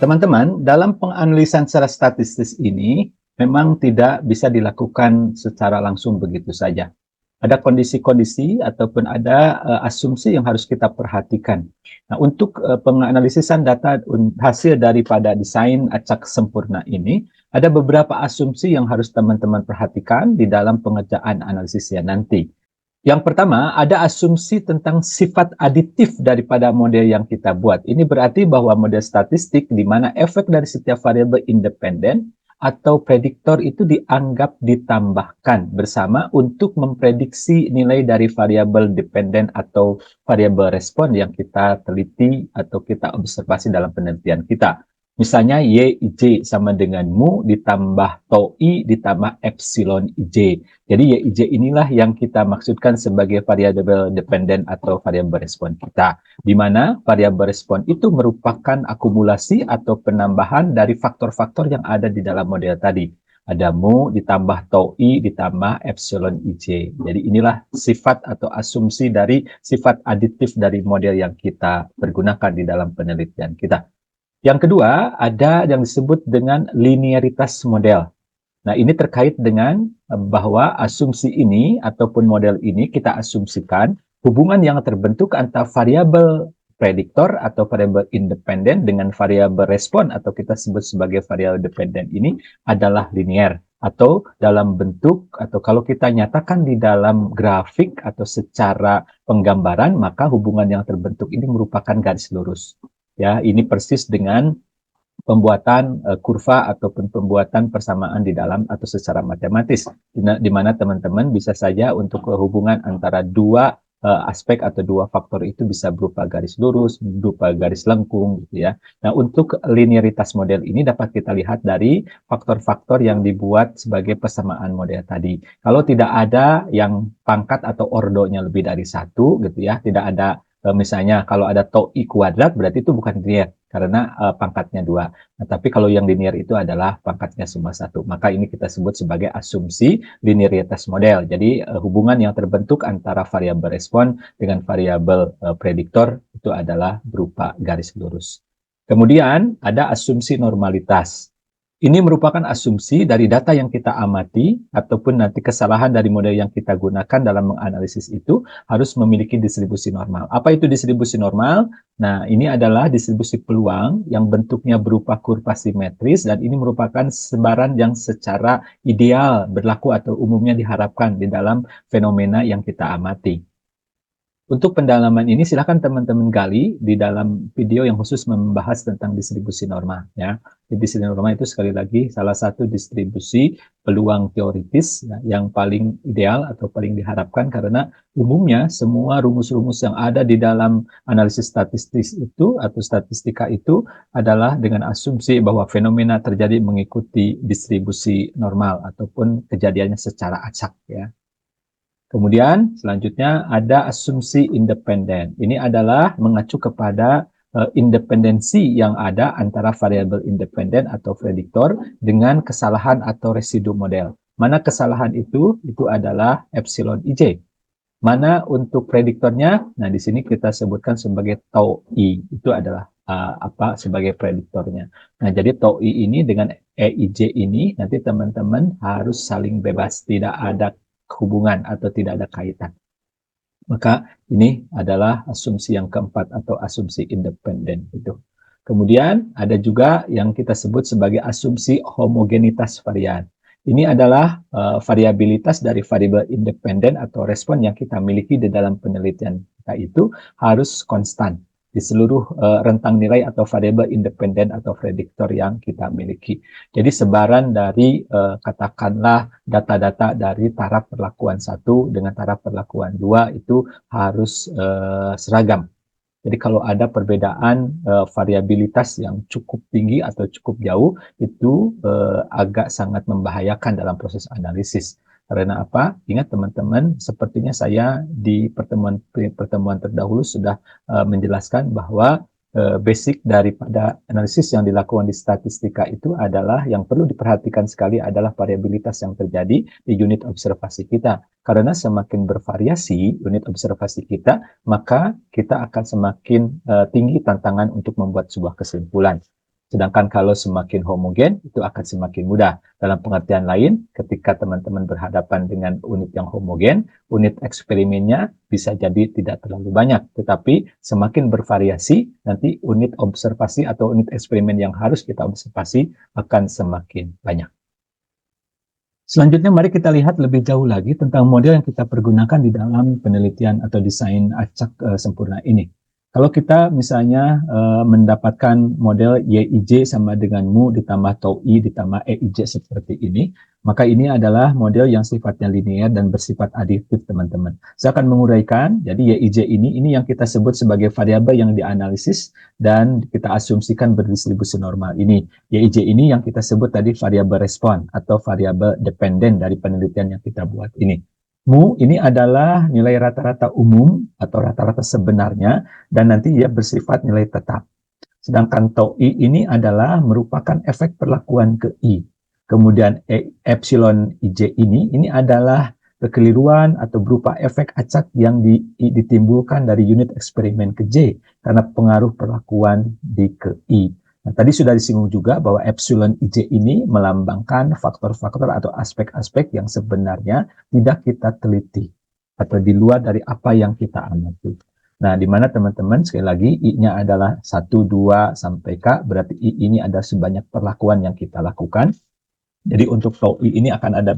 Teman-teman, dalam penganalisan secara statistis ini memang tidak bisa dilakukan secara langsung begitu saja. Ada kondisi-kondisi ataupun ada asumsi yang harus kita perhatikan. Nah, untuk penganalisisan data hasil daripada desain acak sempurna ini, ada beberapa asumsi yang harus teman-teman perhatikan di dalam pengerjaan analisisnya nanti. Yang pertama, ada asumsi tentang sifat aditif daripada model yang kita buat. Ini berarti bahwa model statistik di mana efek dari setiap variabel independen atau prediktor itu dianggap ditambahkan bersama untuk memprediksi nilai dari variabel dependen atau variabel respon yang kita teliti atau kita observasi dalam penelitian kita. Misalnya YIJ sama dengan mu ditambah tau I ditambah epsilon IJ. Jadi YIJ inilah yang kita maksudkan sebagai variabel dependen atau variabel respon kita. Di mana variabel respon itu merupakan akumulasi atau penambahan dari faktor-faktor yang ada di dalam model tadi. Ada mu ditambah tau I ditambah epsilon IJ. Jadi inilah sifat atau asumsi dari sifat aditif dari model yang kita pergunakan di dalam penelitian kita. Yang kedua, ada yang disebut dengan linearitas model. Nah, ini terkait dengan bahwa asumsi ini ataupun model ini kita asumsikan hubungan yang terbentuk antara variabel prediktor atau variabel independen dengan variabel respon atau kita sebut sebagai variabel dependen ini adalah linear atau dalam bentuk atau kalau kita nyatakan di dalam grafik atau secara penggambaran maka hubungan yang terbentuk ini merupakan garis lurus. Ya, ini persis dengan pembuatan kurva ataupun pembuatan persamaan di dalam atau secara matematis, di mana teman-teman bisa saja untuk hubungan antara dua aspek atau dua faktor itu bisa berupa garis lurus, berupa garis lengkung, gitu ya. Nah, untuk linearitas model ini dapat kita lihat dari faktor-faktor yang dibuat sebagai persamaan model tadi. Kalau tidak ada yang pangkat atau ordonya lebih dari satu, gitu ya, tidak ada misalnya kalau ada tau I kuadrat berarti itu bukan linear karena pangkatnya 2. Nah, tapi kalau yang linear itu adalah pangkatnya cuma 1. Maka ini kita sebut sebagai asumsi linearitas model. Jadi hubungan yang terbentuk antara variabel respon dengan variabel prediktor itu adalah berupa garis lurus. Kemudian ada asumsi normalitas. Ini merupakan asumsi dari data yang kita amati ataupun nanti kesalahan dari model yang kita gunakan dalam menganalisis itu harus memiliki distribusi normal. Apa itu distribusi normal? Nah, ini adalah distribusi peluang yang bentuknya berupa kurva simetris dan ini merupakan sebaran yang secara ideal berlaku atau umumnya diharapkan di dalam fenomena yang kita amati. Untuk pendalaman ini silakan teman-teman gali di dalam video yang khusus membahas tentang distribusi norma ya. Distribusi norma itu sekali lagi salah satu distribusi peluang teoritis ya, yang paling ideal atau paling diharapkan karena umumnya semua rumus-rumus yang ada di dalam analisis statistik itu atau statistika itu adalah dengan asumsi bahwa fenomena terjadi mengikuti distribusi normal ataupun kejadiannya secara acak ya. Kemudian selanjutnya ada asumsi independen. Ini adalah mengacu kepada independensi yang ada antara variabel independen atau prediktor dengan kesalahan atau residu model. Mana kesalahan itu? Itu adalah epsilon IJ. Mana untuk prediktornya? Nah, di sini kita sebutkan sebagai tau I. Itu adalah sebagai prediktornya. Nah, jadi tau I ini dengan EIJ ini nanti teman-teman harus saling bebas, tidak ada hubungan atau tidak ada kaitan. Maka ini adalah asumsi yang keempat atau asumsi independen itu. Kemudian ada juga yang kita sebut sebagai asumsi homogenitas varian. Ini adalah variabilitas dari variabel independen atau respon yang kita miliki di dalam penelitian kita itu harus konstan di seluruh rentang nilai atau variabel independen atau prediktor yang kita miliki. Jadi sebaran dari katakanlah data-data dari taraf perlakuan 1 dengan taraf perlakuan 2 itu harus seragam. Jadi kalau ada perbedaan variabilitas yang cukup tinggi atau cukup jauh itu agak sangat membahayakan dalam proses analisis. Karena apa? Ingat teman-teman, sepertinya saya di pertemuan terdahulu sudah menjelaskan bahwa basic daripada analisis yang dilakukan di statistika itu adalah yang perlu diperhatikan sekali adalah variabilitas yang terjadi di unit observasi kita. Karena semakin bervariasi unit observasi kita, maka kita akan semakin tinggi tantangan untuk membuat sebuah kesimpulan. Sedangkan kalau semakin homogen, itu akan semakin mudah. Dalam pengertian lain, ketika teman-teman berhadapan dengan unit yang homogen, unit eksperimennya bisa jadi tidak terlalu banyak. Tetapi semakin bervariasi, nanti unit observasi atau unit eksperimen yang harus kita observasi akan semakin banyak. Selanjutnya, mari kita lihat lebih jauh lagi tentang model yang kita pergunakan di dalam penelitian atau desain acak sempurna ini. Kalau kita misalnya mendapatkan model YIJ sama dengan mu ditambah tau I ditambah EIJ seperti ini, maka ini adalah model yang sifatnya linear dan bersifat aditif, teman-teman. Saya akan menguraikan, jadi YIJ ini yang kita sebut sebagai variabel yang dianalisis dan kita asumsikan berdistribusi normal ini. YIJ ini yang kita sebut tadi variabel respon atau variabel dependen dari penelitian yang kita buat ini. Mu ini adalah nilai rata-rata umum atau rata-rata sebenarnya dan nanti ia bersifat nilai tetap. Sedangkan tau I ini adalah merupakan efek perlakuan ke I. Kemudian epsilon IJ ini adalah kekeliruan atau berupa efek acak yang ditimbulkan dari unit eksperimen ke J karena pengaruh perlakuan di ke I. Nah, tadi sudah disinggung juga bahwa epsilon IJ ini melambangkan faktor-faktor atau aspek-aspek yang sebenarnya tidak kita teliti atau di luar dari apa yang kita amati. Nah, di mana teman-teman sekali lagi I-nya adalah 1, 2, sampai K, berarti I ini ada sebanyak perlakuan yang kita lakukan. Jadi untuk tau I ini akan ada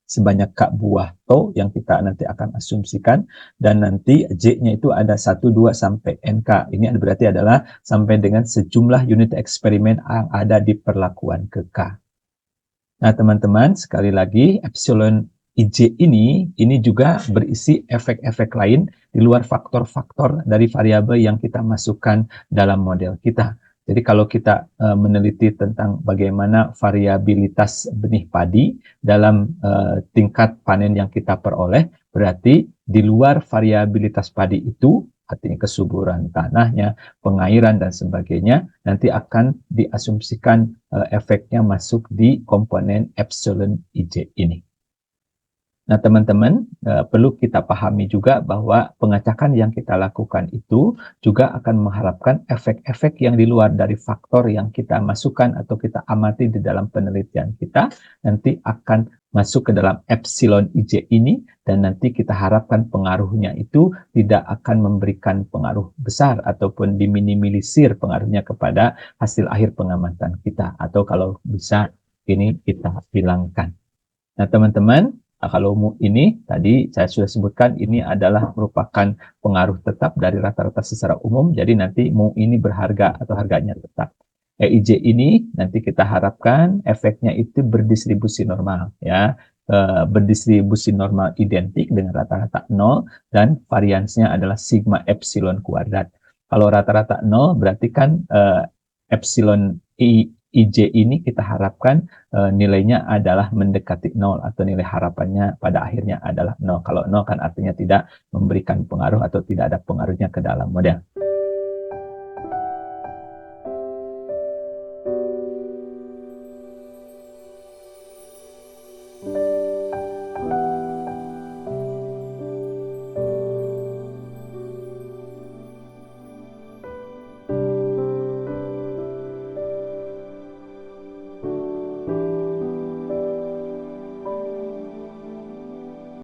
sebanyak K buah tau yang kita nanti akan asumsikan. Dan nanti J-nya itu ada 1, 2, sampai NK. Ini berarti adalah sampai dengan sejumlah unit eksperimen yang ada di perlakuan ke K. Nah, teman-teman, sekali lagi, epsilon IJ ini juga berisi efek-efek lain di luar faktor-faktor dari variabel yang kita masukkan dalam model kita. Jadi kalau kita meneliti tentang bagaimana variabilitas benih padi dalam tingkat panen yang kita peroleh, berarti di luar variabilitas padi itu, artinya kesuburan tanahnya, pengairan, dan sebagainya, nanti akan diasumsikan efeknya masuk di komponen epsilon IJ ini. Nah, teman-teman, perlu kita pahami juga bahwa pengacakan yang kita lakukan itu juga akan mengharapkan efek-efek yang di luar dari faktor yang kita masukkan atau kita amati di dalam penelitian kita, nanti akan masuk ke dalam epsilon IJ ini, dan nanti kita harapkan pengaruhnya itu tidak akan memberikan pengaruh besar ataupun diminimalisir pengaruhnya kepada hasil akhir pengamatan kita, atau kalau bisa ini kita hilangkan. Nah, teman-teman, kalau mu ini tadi saya sudah sebutkan ini adalah merupakan pengaruh tetap dari rata-rata secara umum. Jadi nanti mu ini berharga atau harganya tetap. EIJ ini nanti kita harapkan efeknya itu berdistribusi normal ya. Berdistribusi normal identik dengan rata-rata 0 dan variansnya adalah sigma epsilon kuadrat. Kalau rata-rata 0 berarti kan epsilon IJ ini kita harapkan nilainya adalah mendekati 0 atau nilai harapannya pada akhirnya adalah 0. Kalau 0 kan artinya tidak memberikan pengaruh atau tidak ada pengaruhnya ke dalam model.